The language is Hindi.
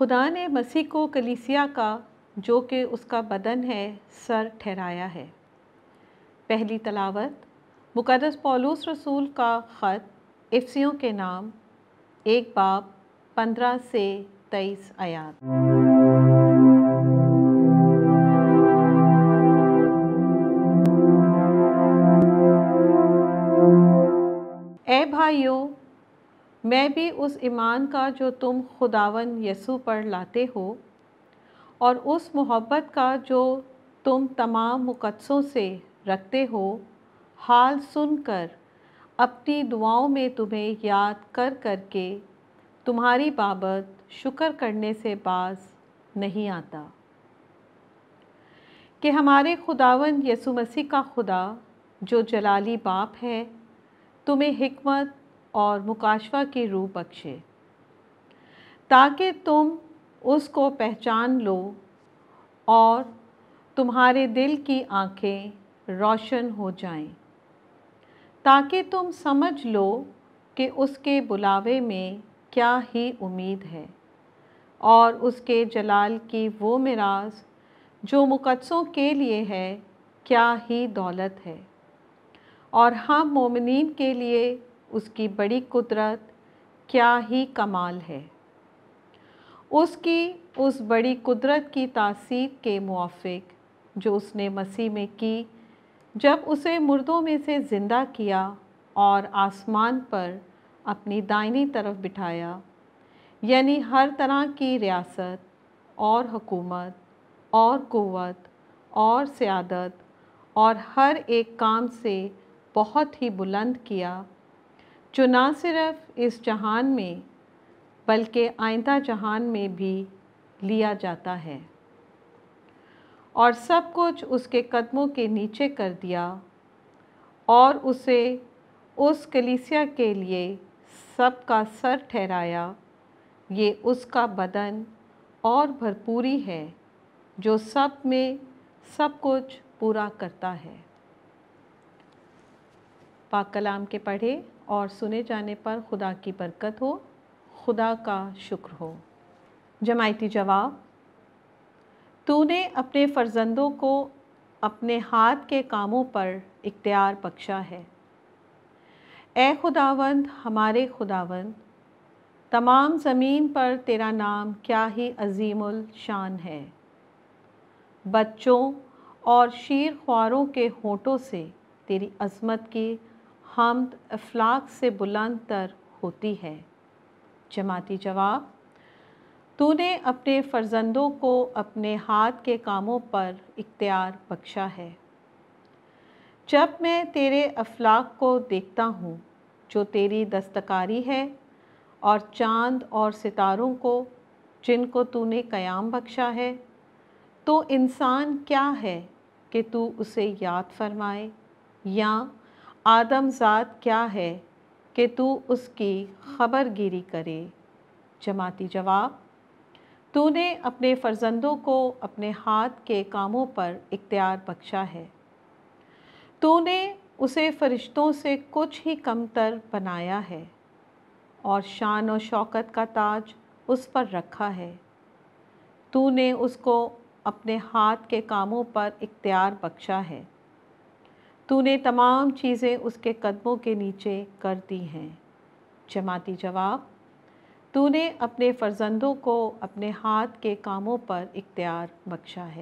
खुदा ने मसीह को कलीसिया का, जो कि उसका बदन है, सर ठहराया है। पहली तलावत मुक़द्दस पौलुस रसूल का ख़त इफसियों के नाम 1 बाब 15 से 23 आयात। ए भाइयों, मैं भी उस ईमान का जो तुम खुदावन यसू पर लाते हो और उस मोहब्बत का जो तुम तमाम मुक़द्दसों से रखते हो, हाल सुनकर अपनी दुआओं में तुम्हें याद कर करके तुम्हारी बाबत शुक्र करने से बाज नहीं आता कि हमारे खुदावन यसू मसीह का खुदा, जो जलाली बाप है, तुम्हें हिकमत और मुकाशवा की रूह बख्शे, ताकि तुम उसको पहचान लो और तुम्हारे दिल की आँखें रोशन हो जाएं, ताकि तुम समझ लो कि उसके बुलावे में क्या ही उम्मीद है और उसके जलाल की वो मिरास जो मुक़द्दसों के लिए है, क्या ही दौलत है, और हम मोमिनीन के लिए उसकी बड़ी कुदरत क्या ही कमाल है। उसकी उस बड़ी कुदरत की तासीर के मुआफ़िक जो उसने मसीह में की, जब उसे मुर्दों में से ज़िंदा किया और आसमान पर अपनी दाहिनी तरफ बिठाया, यानी हर तरह की रियासत और हुकूमत और क़ुव्वत और सियादत और हर एक काम से बहुत ही बुलंद किया, जो ना सिर्फ़ इस जहान में बल्कि आइंदा जहान में भी लिया जाता है, और सब कुछ उसके कदमों के नीचे कर दिया और उसे उस कलीसिया के लिए सबका सर ठहराया। ये उसका बदन और भरपूरी है, जो सब में सब कुछ पूरा करता है। पाक कलाम के पढ़े और सुने जाने पर खुदा की बरकत हो, खुदा का शुक्र हो। जमायती जवाब: तूने अपने फ़र्जंदों को अपने हाथ के कामों पर इख्तियार बख्शा है। ए खुदावंद, हमारे खुदावंद, तमाम ज़मीन पर तेरा नाम क्या ही अज़ीमुल शान है। बच्चों और शीर ख्वारों के होठों से तेरी अज़मत की हम्द अफ़लाक से बुलंद तर होती है। जमाती जवाब: तूने अपने फ़र्जंदों को अपने हाथ के कामों पर इख्तियार बख्शा है। जब मैं तेरे अफ़लाक को देखता हूँ, जो तेरी दस्तकारी है, और चाँद और सितारों को, जिनको तूने क़याम बख्शा है, तो इंसान क्या है कि तू उसे याद फरमाए, या आदमज़ात क्या है कि तू उसकी ख़बरगिरी करे। जमाती जवाब: तूने अपने फ़र्जंदों को अपने हाथ के कामों पर इख्तियार बख्शा है। तूने उसे फ़रिश्तों से कुछ ही कमतर बनाया है और शान और शौकत का ताज उस पर रखा है। तूने उसको अपने हाथ के कामों पर इख्तियार बख्शा है। तूने तमाम चीज़ें उसके कदमों के नीचे कर दी हैं। जमाती जवाब: तूने अपने फ़र्जंदों को अपने हाथ के कामों पर इख्तियार बख्शा है।